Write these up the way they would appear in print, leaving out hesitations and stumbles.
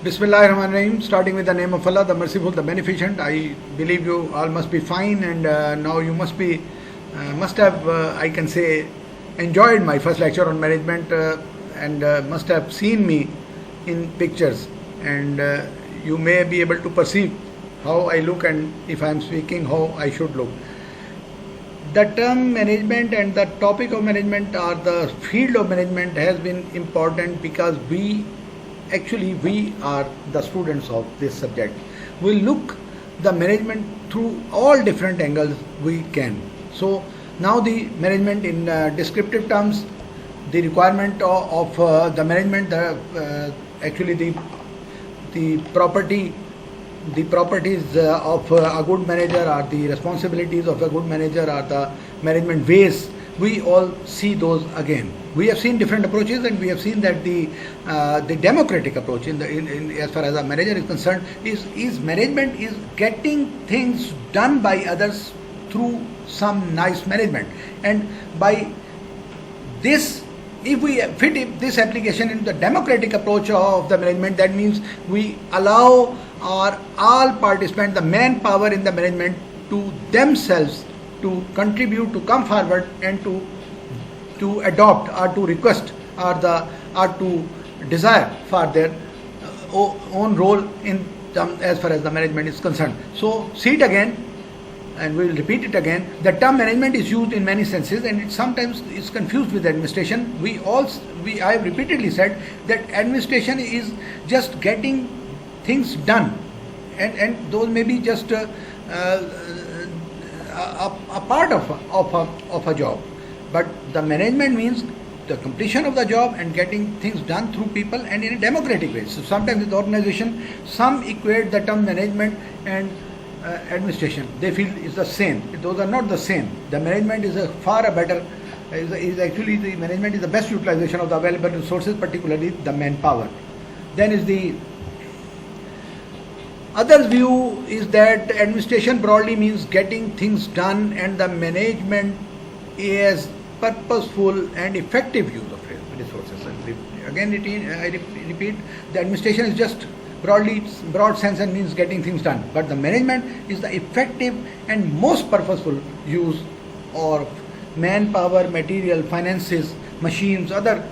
Bismillahirrahmanirrahim. Starting with the name of Allah, the Merciful, the Beneficent. I believe you all must be fine, and now you must have, I can say, enjoyed my first lecture on management, and must have seen me in pictures, and you may be able to perceive how I look, and if I am speaking, how I should look. The term management and the topic of management, or the field of management, has been important because we are the students of this subject. We look the management through all different angles we can. So now the management in descriptive terms, the requirement of the management, the properties of a good manager, or the responsibilities of a good manager, or the management ways, we all see those again. We have seen different approaches, and we have seen that the democratic approach in as far as a manager is concerned is management is getting things done by others through some nice management. And by this, if we fit this application in the democratic approach of the management, that means we allow all participants, the manpower in the management, to themselves to contribute, to come forward, and to adopt, or to request, or to desire for their own role in as far as the management is concerned. So see it again, and we will repeat it again. The term management is used in many senses, and it sometimes is confused with administration. I have repeatedly said that administration is just getting things done, and those may be just a part of a job. But the management means the completion of the job and getting things done through people and in a democratic way. So sometimes with the organization, some equate the term management and administration. They feel it's the same. Those are not the same. The management is actually the management is the best utilization of the available resources, particularly the manpower. Then is the other view is that administration broadly means getting things done, and the management is purposeful and effective use of resources. Again, I repeat, the administration is just broad sense and means getting things done, but the management is the effective and most purposeful use of manpower, material, finances, machines, other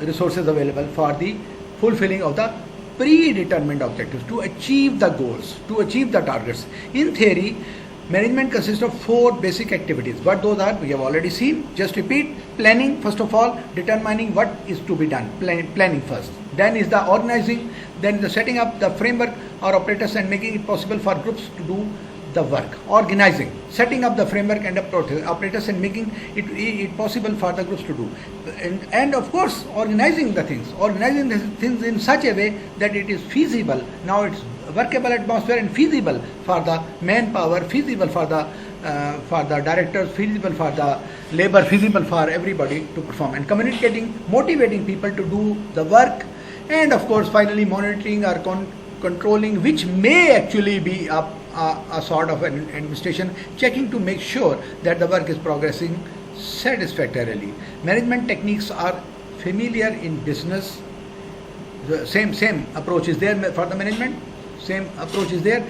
resources available for the fulfilling of the predetermined objectives, to achieve the goals, to achieve the targets. In theory, management consists of 4 basic activities. What those are, we have already seen. Just repeat: planning, first of all, determining what is to be done, planning first. Then is the organizing, then the setting up the framework or apparatus and making it possible for groups to do the work. Organizing, setting up the framework and apparatus and making it possible for the groups to do. And of course, organizing the things in such a way that it is feasible. Now it's workable atmosphere and feasible for the manpower, feasible for the directors, feasible for the labor, feasible for everybody to perform, and communicating, motivating people to do the work, and of course finally monitoring or controlling, which may actually be a sort of an administration, checking to make sure that the work is progressing satisfactorily. Management techniques are familiar in business. The same approach is there for the management. Same approach is there,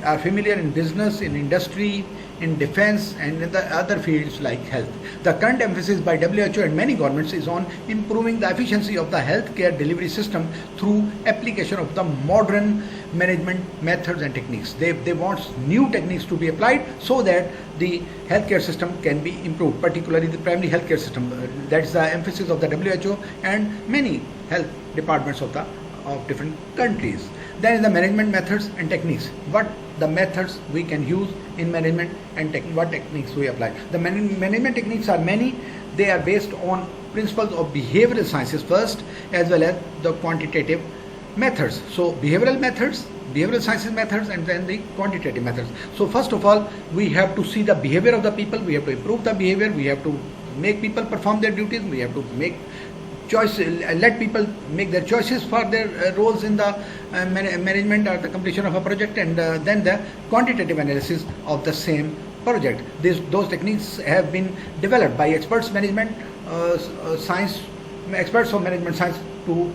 are familiar in business, in industry, in defense, and in the other fields like health. The current emphasis by WHO and many governments is on improving the efficiency of the healthcare delivery system through application of the modern management methods and techniques. They want new techniques to be applied so that the healthcare system can be improved, particularly the primary healthcare system. That's the emphasis of the WHO and many health departments of different countries. Then is the management methods and techniques. What the methods we can use in management, and what techniques we apply. The management techniques are many. They are based on principles of behavioral sciences first, as well as the quantitative methods. So behavioral sciences methods, and then the quantitative methods. So first of all, we have to see the behavior of the people. We have to improve the behavior. We have to make people perform their duties. We have to make let people make their choices for their roles in the management or the completion of a project, and then the quantitative analysis of the same project. Those techniques have been developed by experts of management science to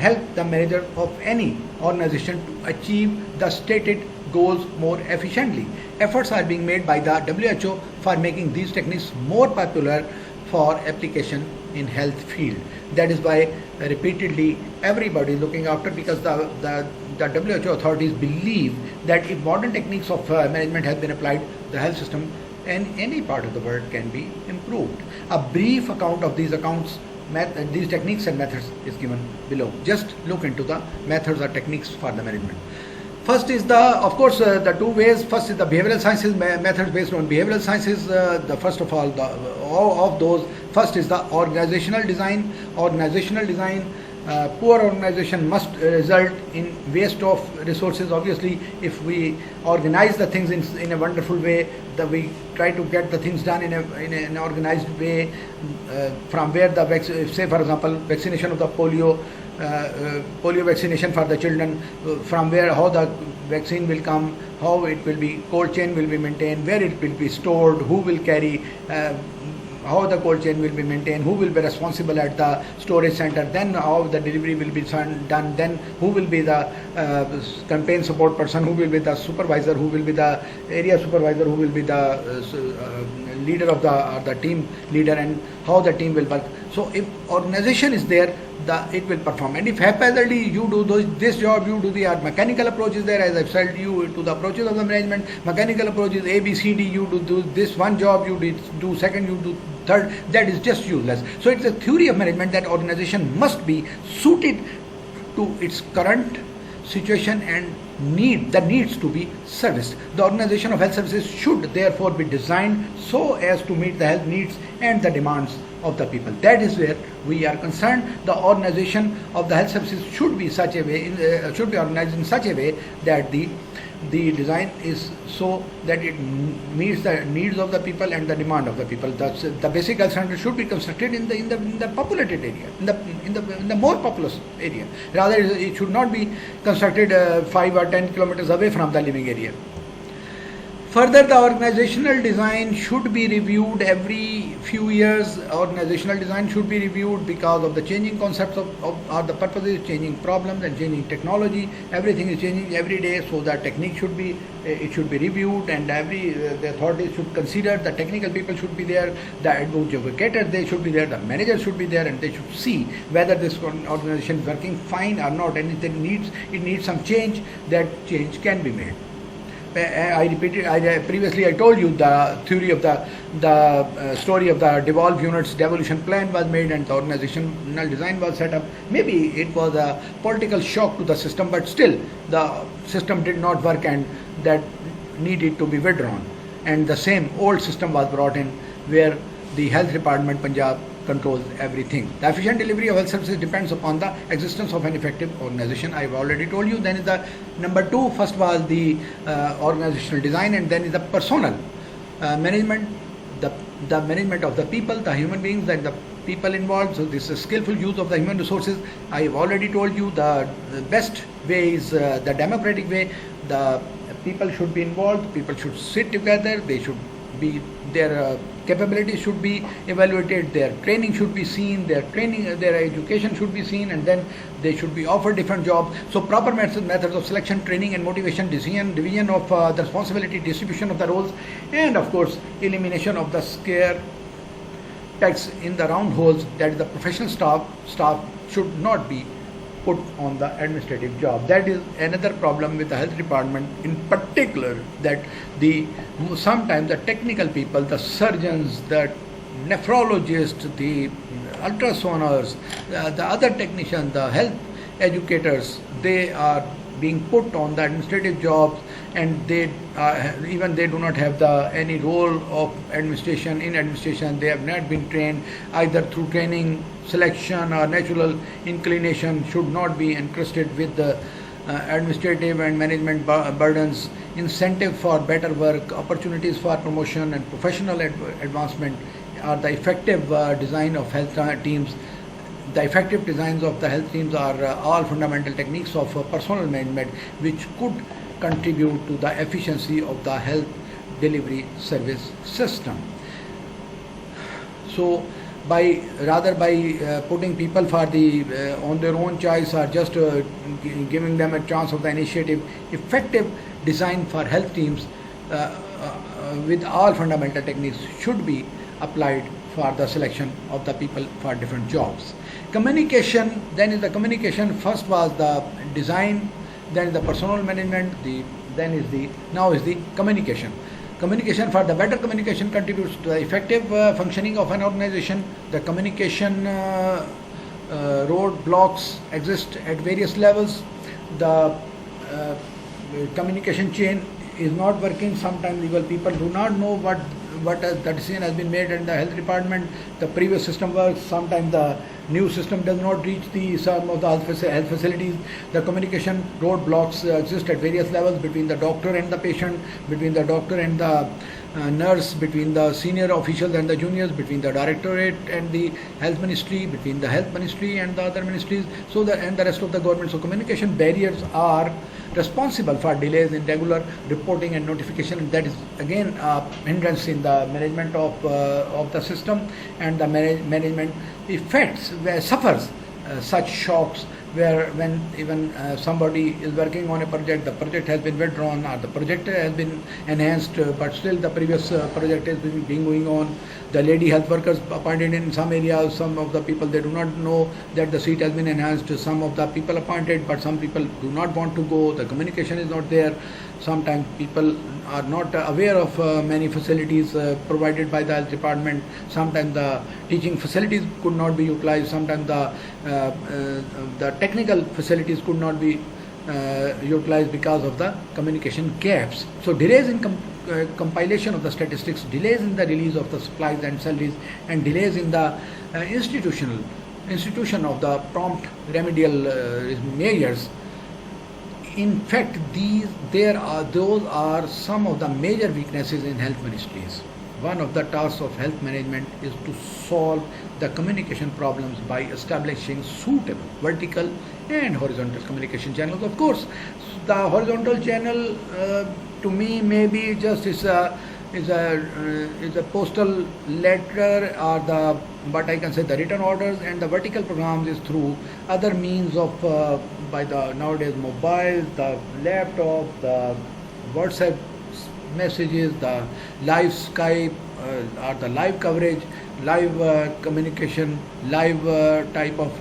help the manager of any organization to achieve the stated goals more efficiently. Efforts are being made by the WHO for making these techniques more popular for application in health field. That is why repeatedly everybody is looking after, because the WHO authorities believe that if modern techniques of management have been applied, the health system in any part of the world can be improved. A brief account of these techniques and methods is given below. Just look into the methods or techniques for the management. First is the two ways. First is the behavioral sciences methods based on behavioral sciences. First of all those, first is the organizational design. Poor organization must result in waste of resources. Obviously, if we organize the things in a wonderful way, that we try to get the things done in an organized way, from where say for example vaccination of the polio vaccination for the children, from where how the vaccine will come, how it will be, cold chain will be maintained, where it will be stored, who will carry, how the cold chain will be maintained, who will be responsible at the storage center, then how the delivery will be done, then who will be the campaign support person, who will be the supervisor, who will be the area supervisor, who will be the leader of the team leader, and how the team will work. So if organization is there, it will perform. And if haphazardly you do this job, you do the mechanical approaches there, as I've said you, to the approaches of the management, mechanical approaches A, B, C, D, you do this one job, you do second, you do third, that is just useless. So it's a theory of management that organization must be suited to its current situation and needs to be serviced. The organization of health services should therefore be designed so as to meet the health needs and the demands of the people. That is where we are concerned. The organization of the health services should be organized in such a way that the design is so that it meets the needs of the people and the demand of the people. The basic health center should be constructed in the populated area, in the more populous area. Rather, it should not be constructed 5 or 10 kilometers away from the living area. Further, the organizational design should be reviewed every few years. Organizational design should be reviewed because of the changing concepts or the purposes, changing problems and changing technology. Everything is changing every day, so the technique should be reviewed, and the authorities should consider, the technical people should be there, the adjudicators, they should be there, the managers should be there, and they should see whether this organization is working fine or not, and if it needs some change, that change can be made. Previously I told you the theory of the story of the devolved units. Devolution plan was made and the organizational design was set up. Maybe it was a political shock to the system, but still the system did not work and that needed to be withdrawn. And the same old system was brought in, where the health department Punjab controls everything. The efficient delivery of health services depends upon the existence of an effective organization. I've already told you. Then is the number 2. First was the organizational design, and then is the personal management, the management of the people, the human beings, and the people involved. So this is skillful use of the human resources. I have already told you the best way is the democratic way. The people should be involved. People should sit together. They should be, their capabilities should be evaluated, their training should be seen, their education should be seen, and then they should be offered different jobs. So proper methods of selection, training and motivation, division of the responsibility, distribution of the roles, and of course elimination of the scare pegs in the round holes, that is the professional staff should not be put on the administrative job. That is another problem with the health department in particular, that sometimes the technical people, the surgeons, the nephrologists, the ultrasoners, the other technicians, the health educators, they are being put on the administrative jobs, and they do not have any role of administration. In administration, they have not been trained either through training, selection, or natural inclination, should not be encrusted with the administrative and management burdens. Incentive for better work, opportunities for promotion and professional advancement are the effective design of health teams. The effective designs of the health teams are all fundamental techniques of personal management, which could contribute to the efficiency of the health delivery service system. So by putting people for the on their own choice, or just giving them a chance of the initiative. Effective design for health teams with all fundamental techniques should be applied for the selection of the people for different jobs. Communication, then is the communication. First was the design, then is the personal management, now is the communication. Communication, for the better communication contributes to the effective functioning of an organization. The communication roadblocks exist at various levels. The communication chain is not working. Sometimes people do not know what the decision has been made in the health department. The previous system works. Sometimes the new system does not reach some of the health facilities. The communication roadblocks exist at various levels, between the doctor and the patient, between the doctor and the nurse, between the senior officials and the juniors, between the directorate and the health ministry, between the health ministry and the other ministries, and the rest of the government. So communication barriers are responsible for delays in regular reporting and notification, and that is again a hindrance in the management of the system, and the management suffers such shocks, where when even somebody is working on a project, the project has been withdrawn or the project has been enhanced, but still the previous project is being going on. The lady health workers appointed in some areas, some of the people, they do not know that the seat has been enhanced. Some of the people appointed, but some people do not want to go. The communication is not there. Sometimes people are not aware of many facilities provided by the health department. Sometimes the teaching facilities could not be utilized. Sometimes the technical facilities could not be utilized because of the communication gaps. So delays in compilation of the statistics, delays in the release of the supplies and salaries, and delays in the institution of the prompt remedial measures. In fact, those are some of the major weaknesses in health ministries. One of the tasks of health management is to solve the communication problems by establishing suitable vertical and horizontal communication channels. Of course, the horizontal channel to me maybe just is a postal letter, or the written orders, and the vertical programs is through other means of by the nowadays mobiles, the laptop, the WhatsApp messages, the live Skype, or the live coverage, live communication, live type of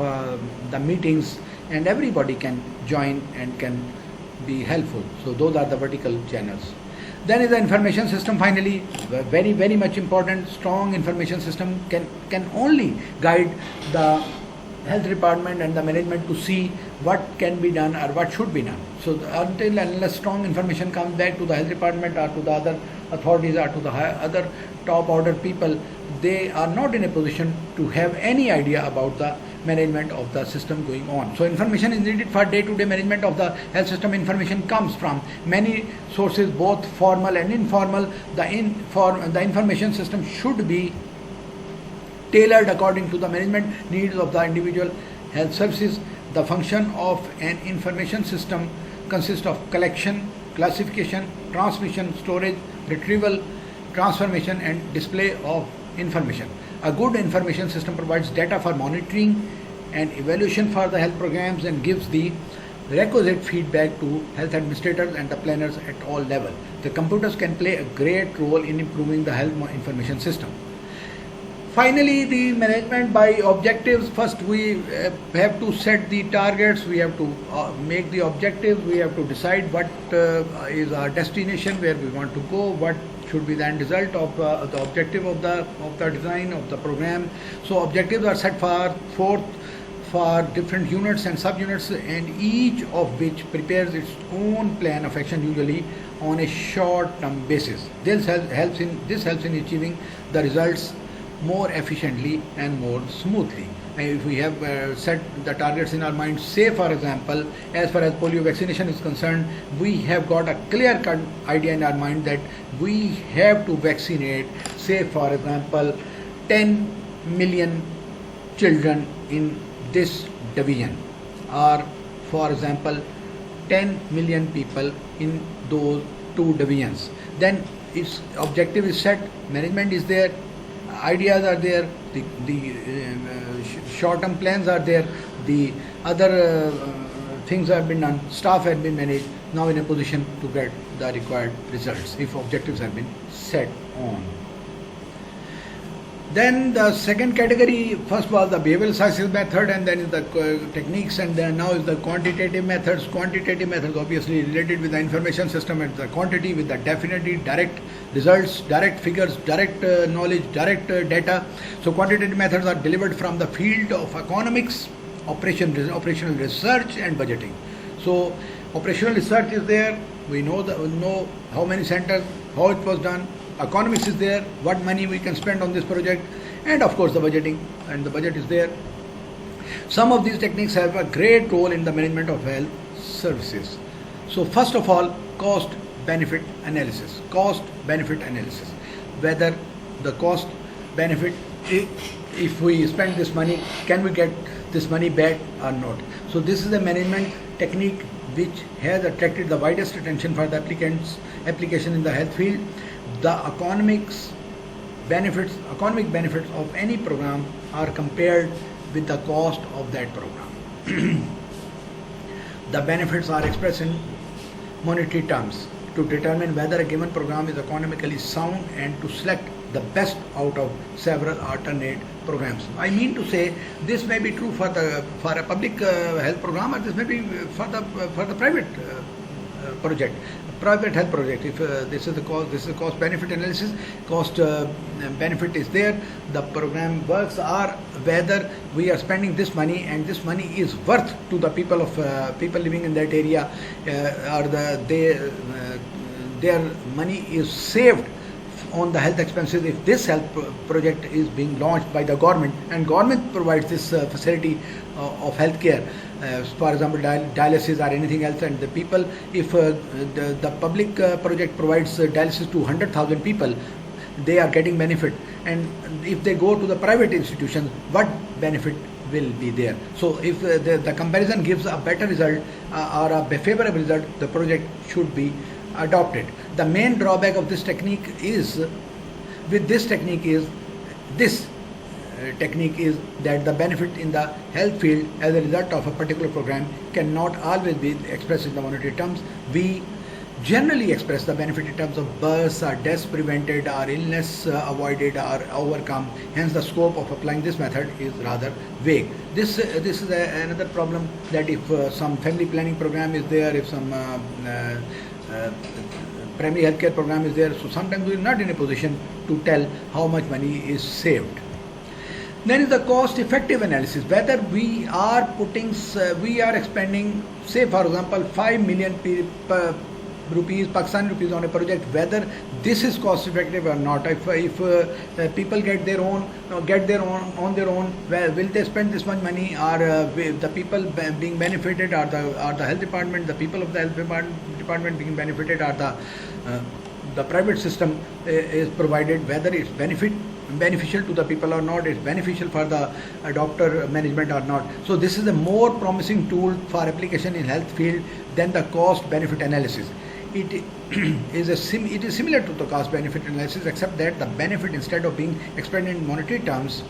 the meetings, and everybody can join and can be helpful. So those are the vertical channels. Then is the information system. Finally, very, very much important. Strong information system can only guide the health department and the management to see what can be done or what should be done. So until and unless strong information comes back to the health department or to the other authorities or to the other top order people, they are not in a position to have any idea about the management of the system going on. So information is needed for day-to-day management of the health system. Information comes from many sources, both formal and informal. The information system should be tailored according to the management needs of the individual health services. The function of an information system consists of collection, classification, transmission, storage, retrieval, transformation, and display of information. A good information system provides data for monitoring and evaluation for the health programs, and gives the requisite feedback to health administrators and the planners at all levels. The computers can play a great role in improving the health information system. Finally, the management by objectives. First, we have to set the targets, we have to make the objectives, we have to decide what is our destination, where we want to go, what should be the end result of the objective of the design of the program. So objectives are set forth for different units and subunits, and each of which prepares its own plan of action, usually on a short-term basis. This helps in achieving the results more efficiently and more smoothly. If we have set the targets in our mind, say for example, as far as polio vaccination is concerned, we have got a clear-cut idea in our mind that we have to vaccinate, say for example, 10 million children in this division, or for example 10 million people in those two divisions. Then its objective is set, management is there, ideas are there, the short-term plans are there, the other things have been done, staff has been managed, now in a position to get the required results if objectives have been set on. Then the second category, first was the behavioral sciences method, and then is the techniques, and then now is the quantitative methods. Quantitative methods obviously related with the information system and the quantity, with the definitely direct results, direct figures, direct knowledge, direct data. So quantitative methods are delivered from the field of economics, operational research and budgeting. So operational research is there, we know how many centers, how it was done. Economics is there, what money we can spend on this project, and of course the budgeting, and the budget is there. Some of these techniques have a great role in the management of health services. So first of all, cost benefit analysis. Cost benefit analysis. Whether the cost benefit, if we spend this money, can we get this money back or not? So this is a management technique which has attracted the widest attention for the application in the health field. The economic benefits of any program are compared with the cost of that program. The benefits are expressed in monetary terms to determine whether a given program is economically sound and to select the best out of several alternate programs. I mean to say, this may be true for a public health program, or this may be for the private project, private health project. If this is the cost benefit analysis, cost benefit is there, the program works, are whether we are spending this money and this money is worth to the people living in that area, or their money is saved on the health expenses if this health project is being launched by the government, and government provides this facility of healthcare, for example dialysis or anything else, and the people, if the public project provides dialysis to 100,000 people, they are getting benefit, and if they go to the private institutions, what benefit will be there? So if the comparison gives a better result or a favorable result, the project should be adopted. The main drawback of this technique is, this technique is that the benefit in the health field as a result of a particular program cannot always be expressed in the monetary terms. We generally express the benefit in terms of births or deaths prevented or illness avoided or overcome. Hence the scope of applying this method is rather vague. This is another problem, that if some family planning program is there, if some primary healthcare program is there, so sometimes we are not in a position to tell how much money is saved. Then is the cost effective analysis, whether we are expending, say for example, 5 million Pakistani rupees on a project, whether this is cost effective or not. If people get their own on their own, well, will they spend this much money, or the people being benefited, or the health department, the people of the health department being benefited, or the private system is provided, whether it's beneficial to the people or not, it's beneficial for the doctor management or not. So this is a more promising tool for application in health field than the cost benefit analysis. It is similar to the cost benefit analysis, except that the benefit, instead of being expressed in monetary terms,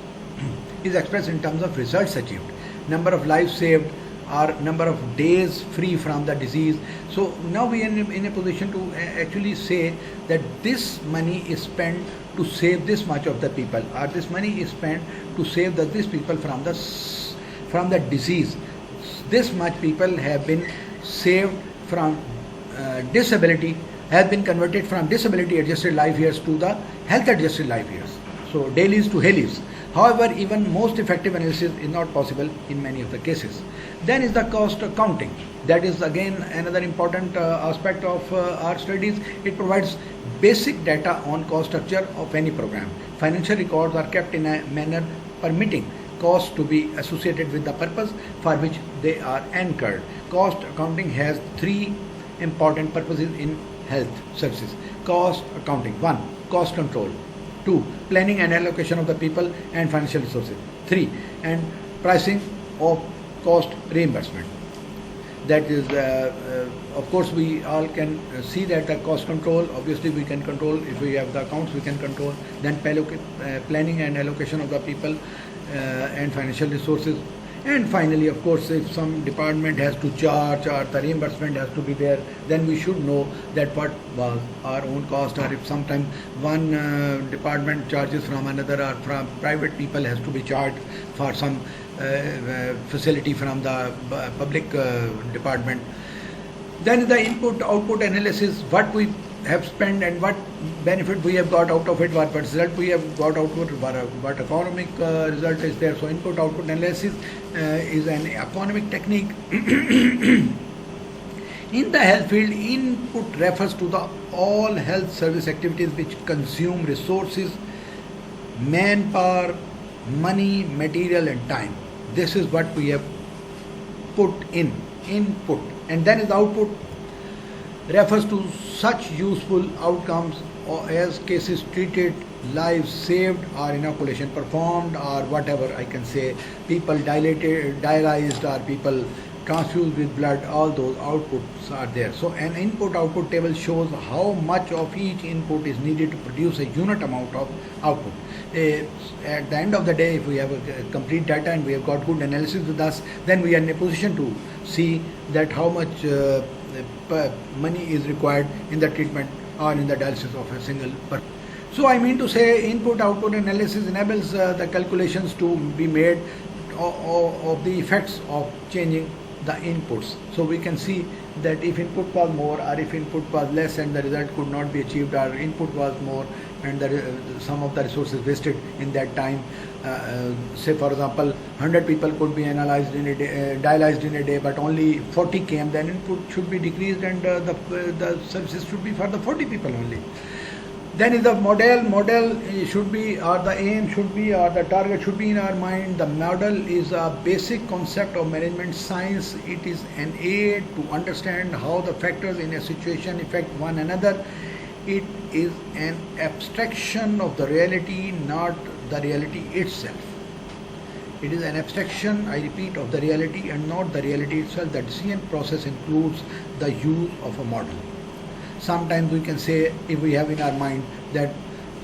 is expressed in terms of results achieved, number of lives saved, or number of days free from the disease. So now we are in a position to actually say that this money is spent to save this much of the people, or this money is spent to save these people from the disease. This much people have been saved from disability, have been converted from disability adjusted life years to the health adjusted life years. So dailies to Haleys. However, even most effective analysis is not possible in many of the cases. Then is the cost accounting. That is again another important aspect of our studies. It provides basic data on cost structure of any program. Financial records are kept in a manner permitting costs to be associated with the purpose for which they are incurred. Cost accounting has three important purposes in health services. Cost accounting: 1. Cost control. 2. Planning and allocation of the people and financial resources. 3. And pricing of cost reimbursement. That is, of course, we all can see that the cost control, obviously we can control. If we have the accounts, we can control. Then planning and allocation of the people and financial resources. And finally, of course, if some department has to charge or the reimbursement has to be there, then we should know that what was our own cost, or if sometimes one department charges from another, or from private people has to be charged for some facility from the public department. Then the input-output analysis, what we have spent and what benefit we have got out of it, what result we have got out of it, what economic result is there. So input-output analysis is an economic technique. In the health field, input refers to the all health service activities which consume resources, manpower, money, material and time. This is what we have put in, input. And then is output, refers to such useful outcomes as cases treated, lives saved, or inoculation performed, or whatever I can say, people dialyzed, or people transfused with blood. All those outputs are there. So an input-output table shows how much of each input is needed to produce a unit amount of output. At the end of the day, if we have a complete data and we have got good analysis with us, then we are in a position to see that how much money is required in the treatment or in the dialysis of a single person. So I mean to say, input-output analysis enables the calculations to be made of the effects of changing the inputs. So we can see that if input was more or if input was less and the result could not be achieved, or input was more and some of the resources wasted in that time. Say for example, 100 people could be analyzed in a day, dialyzed in a day, but only 40 came, then input should be decreased and the services should be for the 40 people only. Then is the model should be, or the aim should be, or the target should be in our mind. The model is a basic concept of management science. It is an aid to understand how the factors in a situation affect one another. It is an abstraction of the reality, not the reality itself. It is an abstraction, I repeat, of the reality and not the reality itself. The decision process includes the use of a model. Sometimes we can say, if we have in our mind that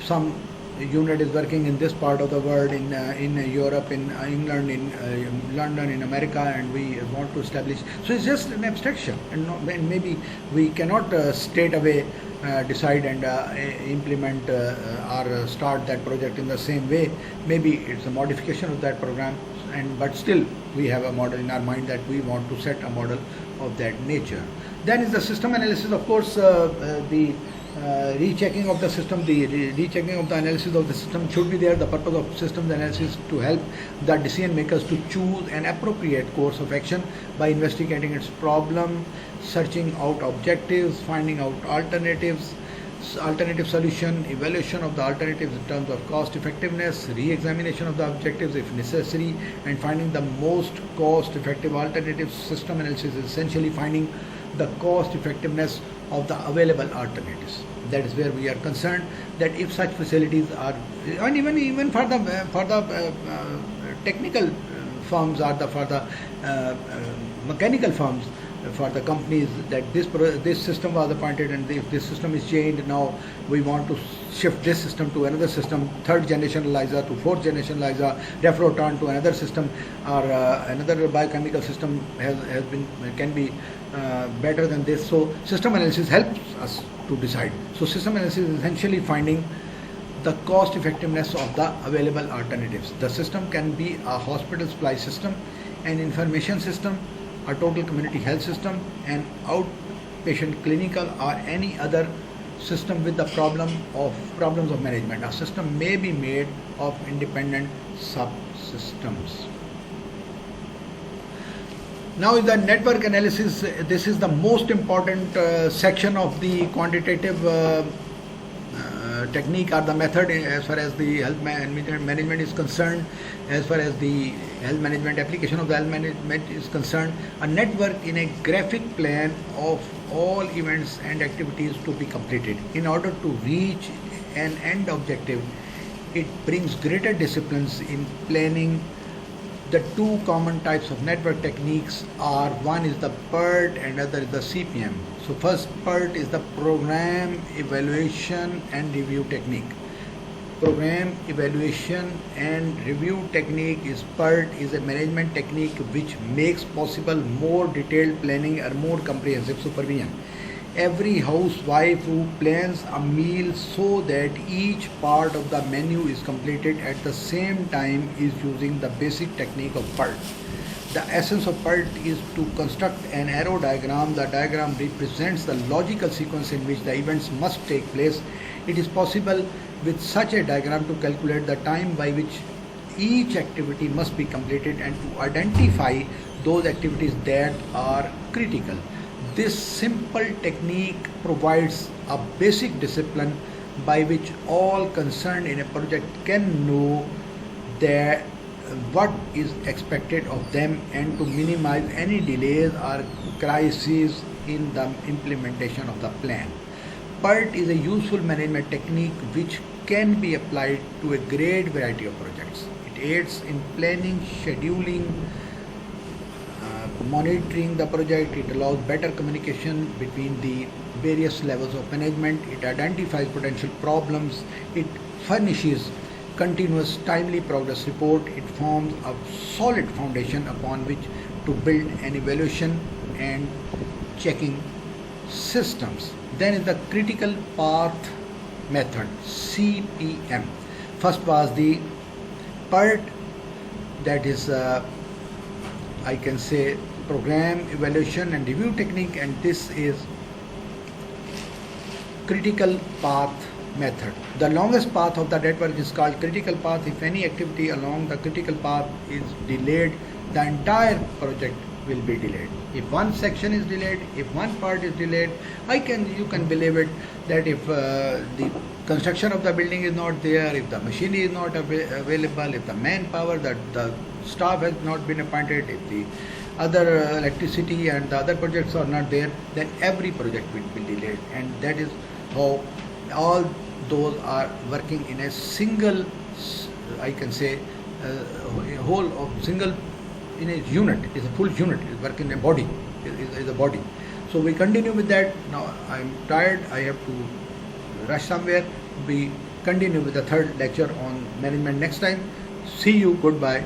some unit is working in this part of the world, in Europe, in England, in London, in America, and we want to establish. So it's just an abstraction, and maybe we cannot straight away decide and implement or start that project in the same way. Maybe it's a modification of that program, but still we have a model in our mind that we want to set a model of that nature. Then is the system analysis. Of course, the rechecking of the system, the rechecking of the analysis of the system should be there. The purpose of systems analysis to help the decision makers to choose an appropriate course of action by investigating its problem, searching out objectives, finding out alternatives, alternative solution, evaluation of the alternatives in terms of cost effectiveness, re-examination of the objectives if necessary, and finding the most cost effective alternatives. System analysis is essentially finding the cost effectiveness of the available alternatives. That is where we are concerned, that if such facilities are, and even for the technical firms or for the mechanical firms, for the companies, that this system was appointed and if this system is changed, now we want to shift this system to another system, third generation ELISA to fourth generation ELISA, refer turn to another system, or another biochemical system can be better than this. So system analysis helps us to decide. So system analysis is essentially finding the cost effectiveness of the available alternatives. The system can be a hospital supply system, an information system, a total community health system, an outpatient clinical, or any other system with the problems of management. A system may be made of independent subsystems. Now is the network analysis. This is the most important section of the quantitative technique or the method as far as the health management is concerned, as far as the health management application of the health management is concerned. A network in a graphic plan of all events and activities to be completed. In order to reach an end objective, it brings greater disciplines in planning The two common types of network techniques are, one is the PERT and other is the CPM. So first, PERT is the program evaluation and review technique. Program evaluation and review technique is PERT is a management technique which makes possible more detailed planning or more comprehensive supervision. Every housewife who plans a meal so that each part of the menu is completed at the same time is using the basic technique of PERT. The essence of PERT is to construct an arrow diagram. The diagram represents the logical sequence in which the events must take place. It is possible with such a diagram to calculate the time by which each activity must be completed and to identify those activities that are critical. This simple technique provides a basic discipline by which all concerned in a project can know that what is expected of them and to minimize any delays or crises in the implementation of the plan. PERT is a useful management technique which can be applied to a great variety of projects. It aids in planning, scheduling, monitoring the project. It allows better communication between the various levels of management. It identifies potential problems. It furnishes continuous timely progress report. It forms a solid foundation upon which to build an evaluation and checking systems. Then is the critical path method, CPM. First was the PERT, that is I can say program evaluation and review technique, and this is critical path method. The longest path of the network is called critical path. If any activity along the critical path is delayed, the entire project will be delayed. If one section is delayed, if one part is delayed, you can believe it that if the construction of the building is not there, if the machinery is not available, if the manpower, the staff has not been appointed, if the other electricity and the other projects are not there, then every project will be delayed. And that is how all those are working in a single, I can say, whole of single, in a unit, is a full unit, is working in a body, is a body. So we continue with that. Now I'm tired, I have to rush somewhere. We continue with the third lecture on management next time. See you, goodbye.